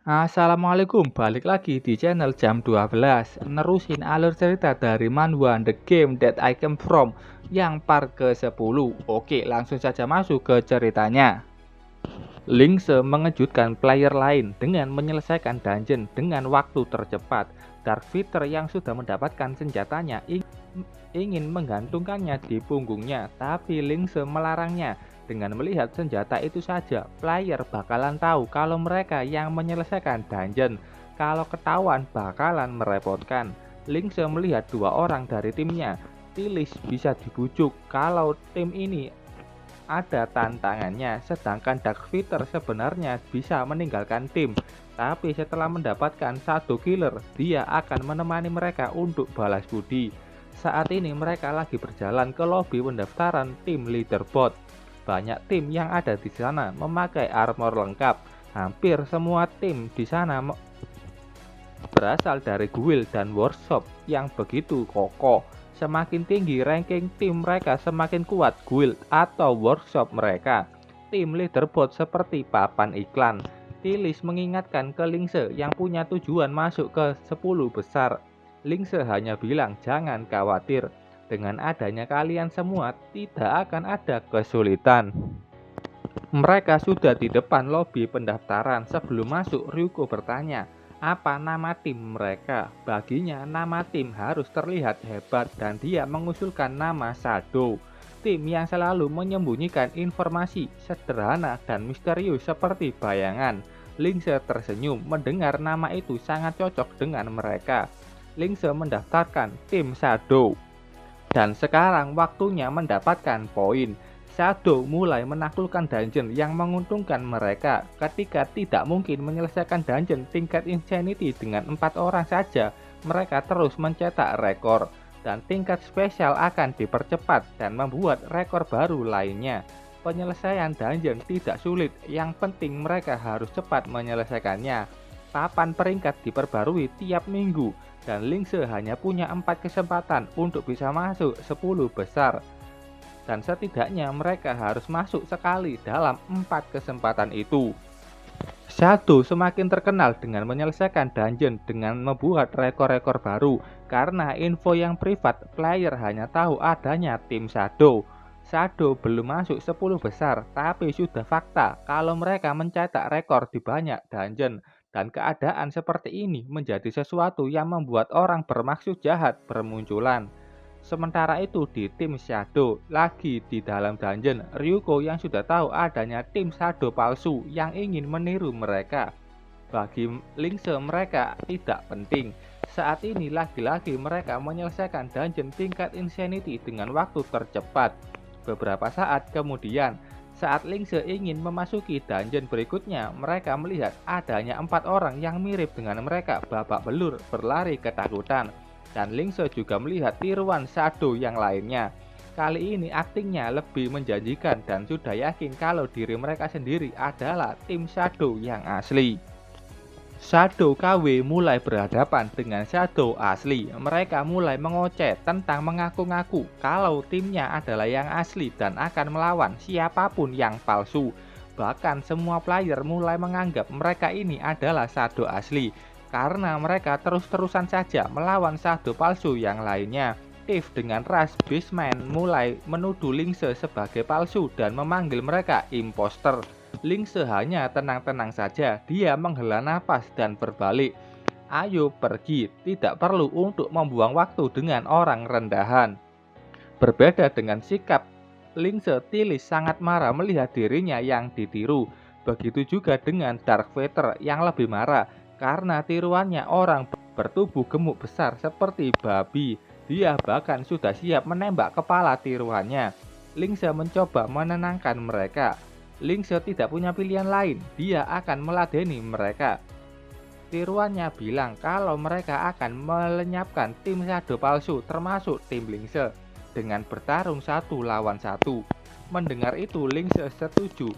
Assalamualaikum, balik lagi di channel jam 12. Nerusin alur cerita dari manhwa The Game That I Came From yang part ke-10. Oke, langsung saja masuk ke ceritanya. Lingse mengejutkan player lain dengan menyelesaikan dungeon dengan waktu tercepat. Dark Fighter yang sudah mendapatkan senjatanya ingin menggantungkannya di punggungnya, tapi Lingse melarangnya. Dengan melihat senjata itu saja, player bakalan tahu kalau mereka yang menyelesaikan dungeon. Kalau ketahuan bakalan merepotkan. Lingse melihat dua orang dari timnya. Tilis bisa dibujuk kalau tim ini ada tantangannya, sedangkan Dark Fighter sebenarnya bisa meninggalkan tim. Tapi setelah mendapatkan satu killer, dia akan menemani mereka untuk balas budi. Saat ini mereka lagi berjalan ke lobi pendaftaran tim leaderboard. Banyak tim yang ada di sana memakai armor lengkap. Hampir semua tim di sana berasal dari guild dan workshop yang begitu kokoh. Semakin tinggi ranking tim mereka, semakin kuat guild atau workshop mereka. Tim leaderboard seperti papan iklan. Tilis mengingatkan ke Lingse yang punya tujuan masuk ke 10 besar. Lingse hanya bilang jangan khawatir. Dengan adanya kalian semua tidak akan ada kesulitan. Mereka sudah di depan lobi pendaftaran. Sebelum masuk, Ryuko bertanya, apa nama tim mereka? Baginya, nama tim harus terlihat hebat dan dia mengusulkan nama Shadow. Tim yang selalu menyembunyikan informasi sederhana dan misterius seperti bayangan. Lingse tersenyum mendengar nama itu sangat cocok dengan mereka. Lingse mendaftarkan tim Shadow. Dan sekarang waktunya mendapatkan poin. Shadow mulai menaklukkan dungeon yang menguntungkan mereka. Ketika tidak mungkin menyelesaikan dungeon tingkat Insanity dengan 4 orang saja, mereka terus mencetak rekor. Dan tingkat spesial akan dipercepat dan membuat rekor baru lainnya. Penyelesaian dungeon tidak sulit, yang penting mereka harus cepat menyelesaikannya. Papan peringkat diperbarui tiap minggu, dan Lingse hanya punya 4 kesempatan untuk bisa masuk 10 besar. Dan setidaknya mereka harus masuk sekali dalam 4 kesempatan itu. Shadow semakin terkenal dengan menyelesaikan dungeon dengan membuat rekor-rekor baru. Karena info yang privat, player hanya tahu adanya tim Shadow. Shadow belum masuk 10 besar, tapi sudah fakta kalau mereka mencetak rekor di banyak dungeon. Dan keadaan seperti ini menjadi sesuatu yang membuat orang bermaksud jahat bermunculan. Sementara itu di tim Shadow, lagi di dalam dungeon, Ryuko yang sudah tahu adanya tim Shadow palsu yang ingin meniru mereka. Bagi Lingse mereka tidak penting. Saat ini lagi-lagi mereka menyelesaikan dungeon tingkat Insanity dengan waktu tercepat. Beberapa saat kemudian, saat Lingse ingin memasuki dungeon berikutnya, mereka melihat adanya 4 orang yang mirip dengan mereka babak belur berlari ketakutan. Dan Lingse juga melihat tiruan Shadow yang lainnya. Kali ini aktingnya lebih menjanjikan dan sudah yakin kalau diri mereka sendiri adalah tim Shadow yang asli. Shadow KW mulai berhadapan dengan Shadow asli. Mereka mulai mengoceh tentang mengaku-ngaku kalau timnya adalah yang asli dan akan melawan siapapun yang palsu. Bahkan semua player mulai menganggap mereka ini adalah Shadow asli. Karena mereka terus-terusan saja melawan Shadow palsu yang lainnya. Tiff dengan ras Beastman mulai menuduh Lingse sebagai palsu dan memanggil mereka imposter. Lingse hanya tenang-tenang saja, dia menghela nafas dan berbalik. Ayo pergi, tidak perlu untuk membuang waktu dengan orang rendahan. Berbeda dengan sikap Lingse, Tilis sangat marah melihat dirinya yang ditiru. Begitu juga dengan Dark Fighter yang lebih marah karena tiruannya orang bertubuh gemuk besar seperti babi. Dia bahkan sudah siap menembak kepala tiruannya. Lingse mencoba menenangkan mereka. Lingse tidak punya pilihan lain, dia akan meladeni mereka. Tiruannya bilang kalau mereka akan melenyapkan tim Shadow palsu termasuk tim Lingse dengan bertarung 1 lawan 1. Mendengar itu Lingse setuju.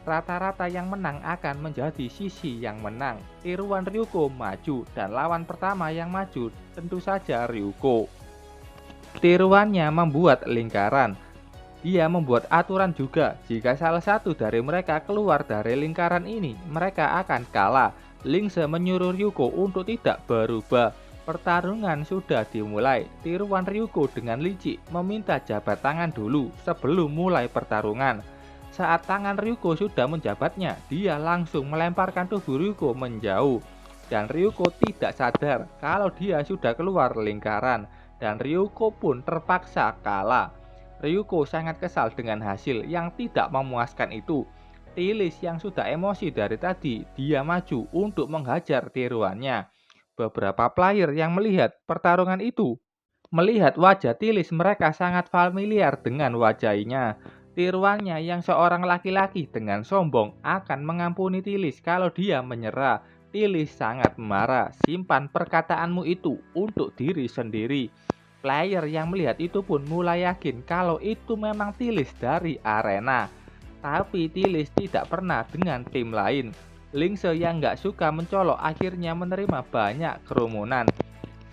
Rata-rata yang menang akan menjadi sisi yang menang. Tiruan Ryuko maju dan lawan pertama yang maju tentu saja Ryuko. Tiruannya membuat lingkaran. Dia membuat aturan juga, jika salah satu dari mereka keluar dari lingkaran ini, mereka akan kalah. Lingse menyuruh Ryuko untuk tidak berubah. Pertarungan sudah dimulai. Tiruan Ryuko dengan licik meminta jabat tangan dulu sebelum mulai pertarungan. Saat tangan Ryuko sudah menjabatnya, dia langsung melemparkan tubuh Ryuko menjauh. Dan Ryuko tidak sadar kalau dia sudah keluar lingkaran. Dan Ryuko pun terpaksa kalah. Ryuko sangat kesal dengan hasil yang tidak memuaskan itu. Tilis yang sudah emosi dari tadi, dia maju untuk menghajar tiruannya. Beberapa player yang melihat pertarungan itu melihat wajah Tilis, mereka sangat familiar dengan wajahnya. Tiruannya yang seorang laki-laki dengan sombong akan mengampuni Tilis kalau dia menyerah. Tilis sangat marah. Simpan perkataanmu itu untuk diri sendiri. Player yang melihat itu pun mulai yakin kalau itu memang Tilis dari arena. Tapi Tilis tidak pernah dengan tim lain. Lingse yang gak suka mencolok akhirnya menerima banyak kerumunan.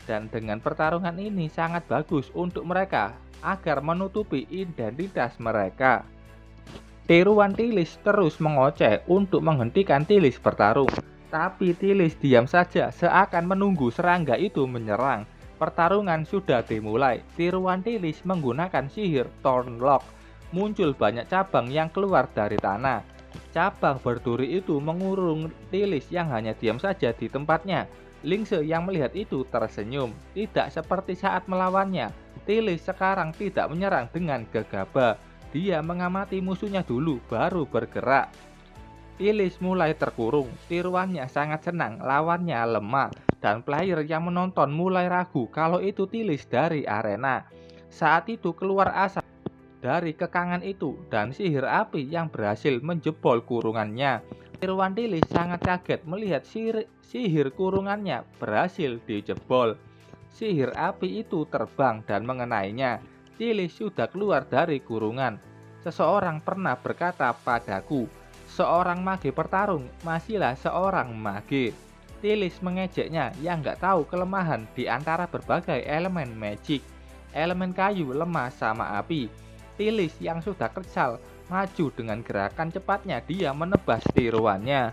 Dan dengan pertarungan ini sangat bagus untuk mereka agar menutupi identitas mereka. Tiruan Tilis terus mengoceh untuk menghentikan Tilis bertarung. Tapi Tilis diam saja seakan menunggu serangga itu menyerang. Pertarungan sudah dimulai. Tiruan Tilis menggunakan sihir Thornlock. Muncul banyak cabang yang keluar dari tanah. Cabang berduri itu mengurung Tilis yang hanya diam saja di tempatnya. Lingse yang melihat itu tersenyum. Tidak seperti saat melawannya. Tilis sekarang tidak menyerang dengan gegabah. Dia mengamati musuhnya dulu baru bergerak. Tilis mulai terkurung. Tiruannya sangat senang, lawannya lemah. Dan player yang menonton mulai ragu kalau itu Tilis dari arena. Saat itu keluar asap dari kekangan itu dan sihir api yang berhasil menjebol kurungannya. Tiruan Tilis sangat kaget melihat sihir kurungannya berhasil dijebol. Sihir api itu terbang dan mengenainya. Tilis sudah keluar dari kurungan. Seseorang pernah berkata padaku, seorang mage bertarung masihlah seorang mage. Tilis mengejeknya yang gak tahu kelemahan di antara berbagai elemen magic. Elemen kayu lemah sama api. Tilis yang sudah kesal maju dengan gerakan cepatnya, dia menebas tiruannya.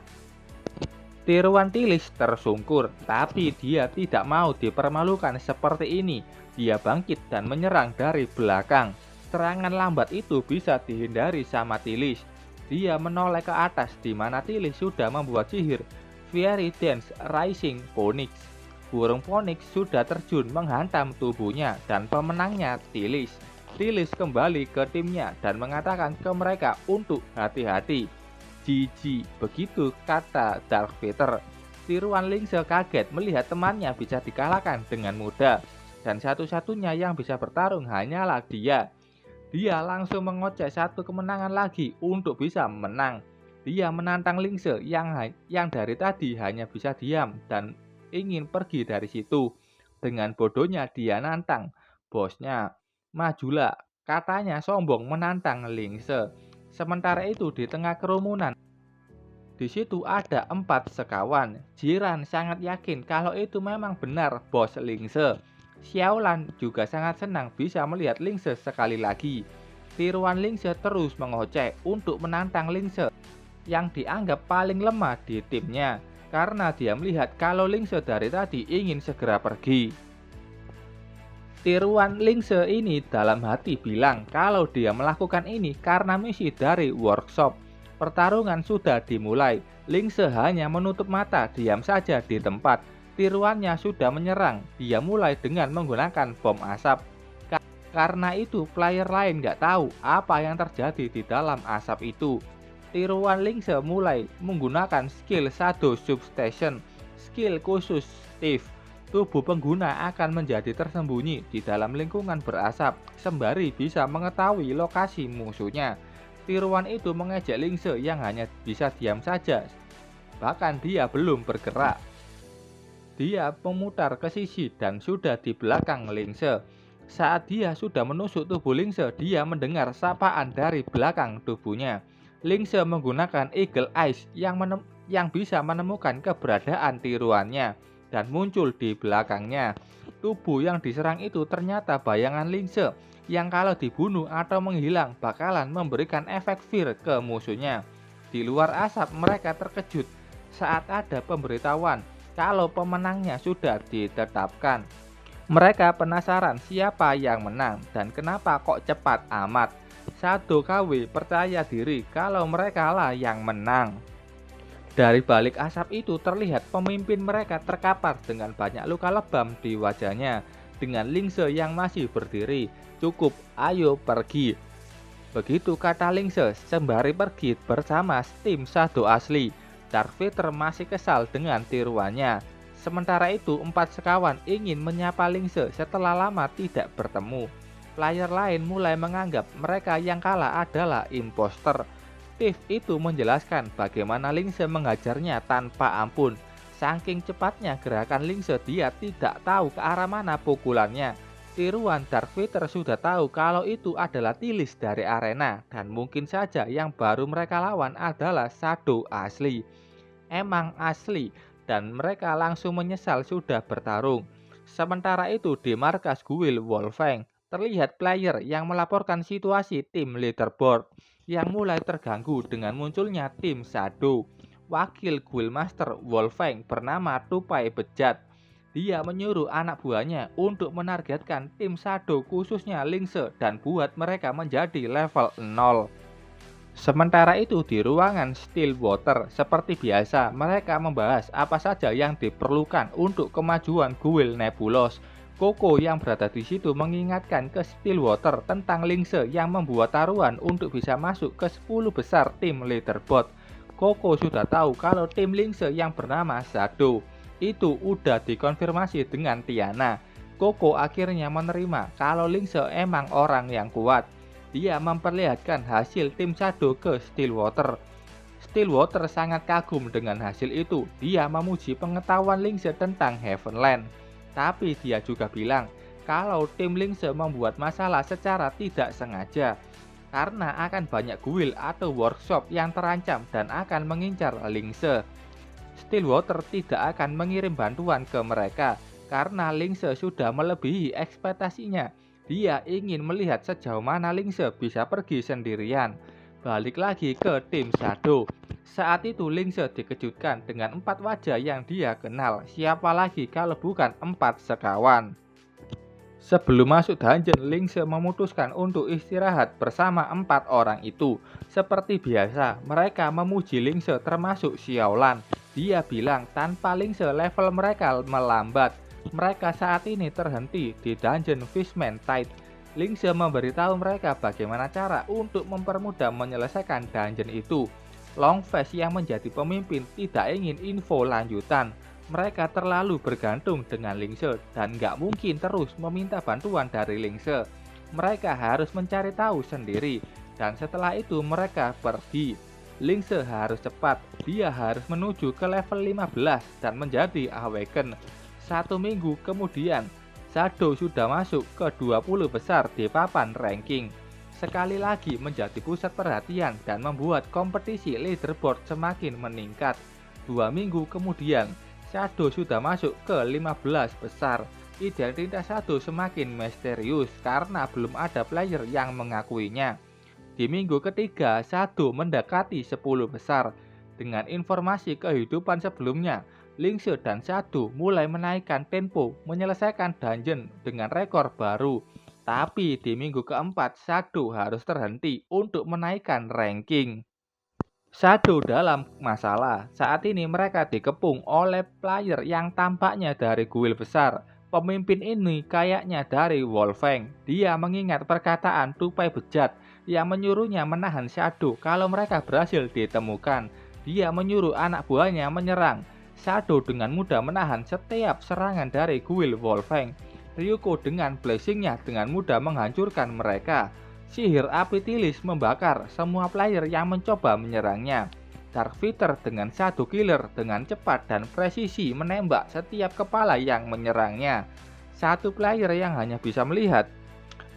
Tiruan Tilis tersungkur, tapi dia tidak mau dipermalukan seperti ini. Dia bangkit dan menyerang dari belakang. Serangan lambat itu bisa dihindari sama Tilis. Dia menoleh ke atas di mana Tilis sudah membuat sihir Fairy Dance Rising Phoenix. Burung Phoenix sudah terjun menghantam tubuhnya dan pemenangnya Tilis. Tilis kembali ke timnya dan mengatakan ke mereka untuk hati-hati. GG, begitu kata Dark Vader. Tiruan Lingse kaget melihat temannya bisa dikalahkan dengan mudah. Dan satu-satunya yang bisa bertarung hanyalah dia. Dia langsung mengoceh satu kemenangan lagi untuk bisa menang. Dia menantang Lingse yang dari tadi hanya bisa diam dan ingin pergi dari situ. Dengan bodohnya dia nantang bosnya. Majulah, katanya sombong menantang Lingse. Sementara itu di tengah kerumunan, di situ ada 4 sekawan. Jiran sangat yakin kalau itu memang benar bos Lingse. Xiaolan juga sangat senang bisa melihat Lingse sekali lagi. Tiruan Lingse terus mengoceh untuk menantang Lingse yang dianggap paling lemah di timnya, karena dia melihat kalau Lingse dari tadi ingin segera pergi. Tiruan Lingse ini dalam hati bilang kalau dia melakukan ini karena misi dari workshop. Pertarungan sudah dimulai. Lingse hanya menutup mata, diam saja di tempat. Tiruannya sudah menyerang. Dia mulai dengan menggunakan bom asap. Karena itu player lain gak tahu apa yang terjadi di dalam asap itu. Tiruan Lingse mulai menggunakan skill Shadow Substation, skill khusus Steve. Tubuh pengguna akan menjadi tersembunyi di dalam lingkungan berasap, sembari bisa mengetahui lokasi musuhnya. Tiruan itu mengejek Lingse yang hanya bisa diam saja, bahkan dia belum bergerak. Dia memutar ke sisi dan sudah di belakang Lingse. Saat dia sudah menusuk tubuh Lingse, dia mendengar sapaan dari belakang tubuhnya. Lingse menggunakan Eagle Eyes yang bisa menemukan keberadaan tiruannya dan muncul di belakangnya. Tubuh yang diserang itu ternyata bayangan Lingse yang kalau dibunuh atau menghilang bakalan memberikan efek fear ke musuhnya. Di luar asap mereka terkejut saat ada pemberitahuan kalau pemenangnya sudah ditetapkan. Mereka penasaran siapa yang menang dan kenapa kok cepat amat. Shadow KW percaya diri kalau mereka lah yang menang. Dari balik asap itu terlihat pemimpin mereka terkapar dengan banyak luka lebam di wajahnya. Dengan Lingse yang masih berdiri, "Cukup, ayo pergi." Begitu kata Lingse sembari pergi bersama tim Shadow asli. Darth Vader masih kesal dengan tiruannya. Sementara itu, 4 sekawan ingin menyapa Lingse setelah lama tidak bertemu. Player lain mulai menganggap mereka yang kalah adalah imposter. Steve itu menjelaskan bagaimana Lingse mengajarnya tanpa ampun. Saking cepatnya gerakan Lingse, dia tidak tahu ke arah mana pukulannya. Tiruan Darth Vader sudah tahu kalau itu adalah Tilis dari arena, dan mungkin saja yang baru mereka lawan adalah Shadow asli. Emang asli, dan mereka langsung menyesal sudah bertarung. Sementara itu di markas guild Wolfang, terlihat player yang melaporkan situasi tim leaderboard yang mulai terganggu dengan munculnya tim Shadow. Wakil guild master Wolfang bernama Tupai Bejat. Dia menyuruh anak buahnya untuk menargetkan tim Shadow khususnya Lingse dan buat mereka menjadi level 0. Sementara itu di ruangan Stillwater, seperti biasa mereka membahas apa saja yang diperlukan untuk kemajuan guild Nebulos. Koko yang berada di situ mengingatkan ke Stillwater tentang Lingse yang membuat taruhan untuk bisa masuk ke 10 besar tim leaderboard. Koko sudah tahu kalau tim Lingse yang bernama Shadow itu udah dikonfirmasi dengan Tiana. Koko akhirnya menerima kalau Lingse emang orang yang kuat. Dia memperlihatkan hasil tim Shadow ke Stillwater. Stillwater sangat kagum dengan hasil itu. Dia memuji pengetahuan Lingse tentang Heavenland. Tapi dia juga bilang kalau tim Lingse membuat masalah secara tidak sengaja. Karena akan banyak guild atau workshop yang terancam dan akan mengincar Lingse. Stillwater tidak akan mengirim bantuan ke mereka karena Lingse sudah melebihi ekspektasinya. Dia ingin melihat sejauh mana Lingse bisa pergi sendirian. Balik lagi ke tim Shadow. Saat itu Lingse dikejutkan dengan 4 wajah yang dia kenal. Siapa lagi kalau bukan 4 sekawan. Sebelum masuk dungeon, Lingse memutuskan untuk istirahat bersama 4 orang itu. Seperti biasa, mereka memuji Lingse termasuk Xiaolan. Dia bilang tanpa Lingse level mereka melambat. Mereka saat ini terhenti di dungeon Fishman Tide. Lingse memberitahu mereka bagaimana cara untuk mempermudah menyelesaikan dungeon itu. Longface yang menjadi pemimpin tidak ingin info lanjutan. Mereka terlalu bergantung dengan Lingse dan nggak mungkin terus meminta bantuan dari Lingse. Mereka harus mencari tahu sendiri dan setelah itu mereka pergi. Lingse harus cepat, dia harus menuju ke level 15 dan menjadi Awaken. 1 minggu kemudian, Shadow sudah masuk ke 20 besar di papan ranking. Sekali lagi menjadi pusat perhatian dan membuat kompetisi leaderboard semakin meningkat. 2 minggu kemudian, Shadow sudah masuk ke 15 besar. Identitas Shadow semakin misterius karena belum ada player yang mengakuinya. Di minggu ketiga, Shadow mendekati 10 besar. Dengan informasi kehidupan sebelumnya, Lingse dan Shadow mulai menaikkan tempo menyelesaikan dungeon dengan rekor baru. Tapi di minggu keempat, Shadow harus terhenti untuk menaikkan ranking. Shadow dalam masalah. Saat ini mereka dikepung oleh player yang tampaknya dari guild besar. Pemimpin ini kayaknya dari Wolfang. Dia mengingat perkataan Tupai Bejat yang menyuruhnya menahan Shadow kalau mereka berhasil ditemukan. Dia menyuruh anak buahnya menyerang. Shadow dengan mudah menahan setiap serangan dari guild Wolfang. Ryuko dengan blessingnya dengan mudah menghancurkan mereka. Sihir api Tilis membakar semua player yang mencoba menyerangnya. Darth Vader dengan Shadow Killer dengan cepat dan presisi menembak setiap kepala yang menyerangnya. Satu player yang hanya bisa melihat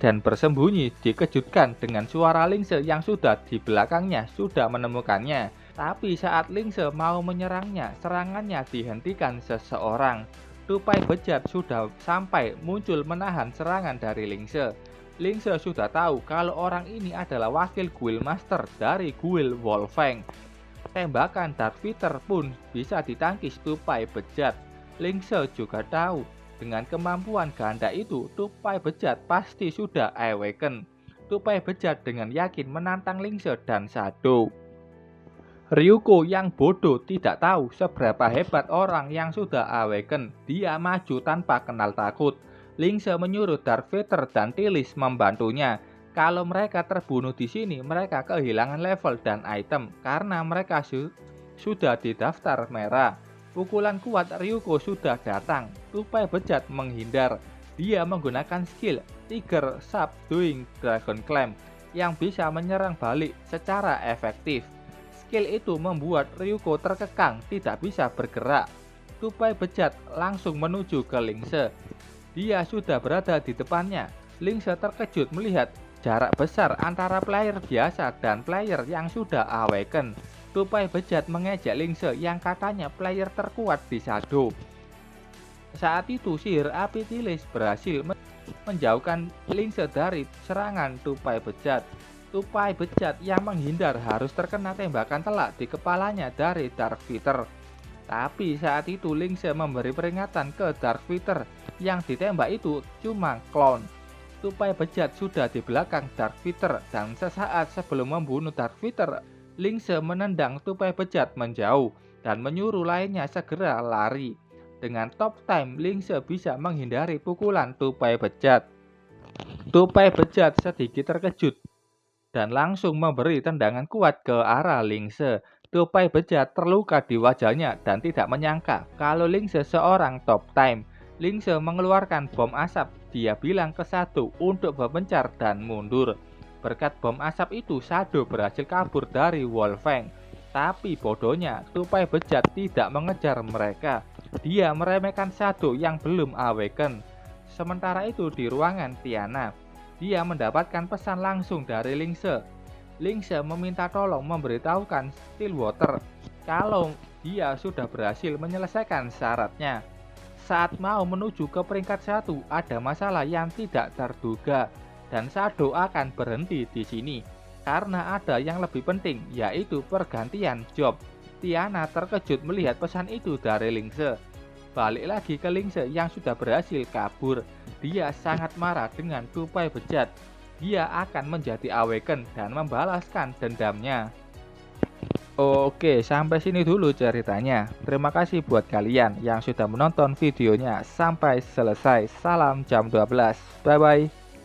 dan bersembunyi dikejutkan dengan suara Lingse yang sudah di belakangnya sudah menemukannya. Tapi saat Lingse mau menyerangnya, serangannya dihentikan seseorang. Tupai Bejat sudah sampai muncul menahan serangan dari Lingse. Lingse sudah tahu kalau orang ini adalah wakil guild master dari guild Wolfang. Tembakan Dark Fighter pun bisa ditangkis tupai bejat. Lingse juga tahu, dengan kemampuan ganda itu, tupai bejat pasti sudah awaken. Tupai bejat dengan yakin menantang Lingse dan Shadow. Ryuko yang bodoh tidak tahu seberapa hebat orang yang sudah awaken. Dia maju tanpa kenal takut. Lingse menyuruh Dark Vader dan Tilis membantunya. Kalau mereka terbunuh di sini, mereka kehilangan level dan item karena mereka sudah di daftar merah. Pukulan kuat Ryuko sudah datang. Tupai bejat menghindar. Dia menggunakan skill Tiger Subduing Dragon Clamp yang bisa menyerang balik secara efektif. Skill itu membuat Ryuko terkekang, tidak bisa bergerak. Tupai bejat langsung menuju ke Lingse. Dia sudah berada di depannya. Lingse terkejut melihat jarak besar antara player biasa dan player yang sudah awaken. Tupai bejat mengejek Lingse yang katanya player terkuat di Shadow. Saat itu sihir api Tilis berhasil menjauhkan Lingse dari serangan tupai bejat. Tupai bejat yang menghindar harus terkena tembakan telak di kepalanya dari Dark Fighter. Tapi saat itu Lingse memberi peringatan ke Dark Fighter, yang ditembak itu cuma clone. Tupai bejat sudah di belakang Dark Fighter dan sesaat sebelum membunuh Dark Fighter, Lingse menendang tupai bejat menjauh dan menyuruh lainnya segera lari. Dengan top time, Lingse bisa menghindari pukulan tupai bejat. Tupai bejat sedikit terkejut dan langsung memberi tendangan kuat ke arah Lingse. Tupai bejat terluka di wajahnya dan tidak menyangka kalau Lingse seorang top time. Lingse mengeluarkan bom asap. Dia bilang ke Shadow untuk berpencar dan mundur. Berkat bom asap itu, Shadow berhasil kabur dari Wolfang. Tapi bodohnya, tupai bejat tidak mengejar mereka. Dia meremehkan Shadow yang belum awaken. Sementara itu di ruangan Tiana, dia mendapatkan pesan langsung dari Lingse. Lingse meminta tolong memberitahukan Stillwater kalau dia sudah berhasil menyelesaikan syaratnya. Saat mau menuju ke peringkat 1, ada masalah yang tidak terduga dan Shadow akan berhenti di sini karena ada yang lebih penting, yaitu pergantian job. Tiana terkejut melihat pesan itu dari Lingse. Balik lagi ke Lingse yang sudah berhasil kabur. Dia sangat marah dengan tupai bejat. Dia akan menjadi awaken dan membalaskan dendamnya. Oke, sampai sini dulu ceritanya. Terima kasih buat kalian yang sudah menonton videonya sampai selesai. Salam jam 12. Bye bye.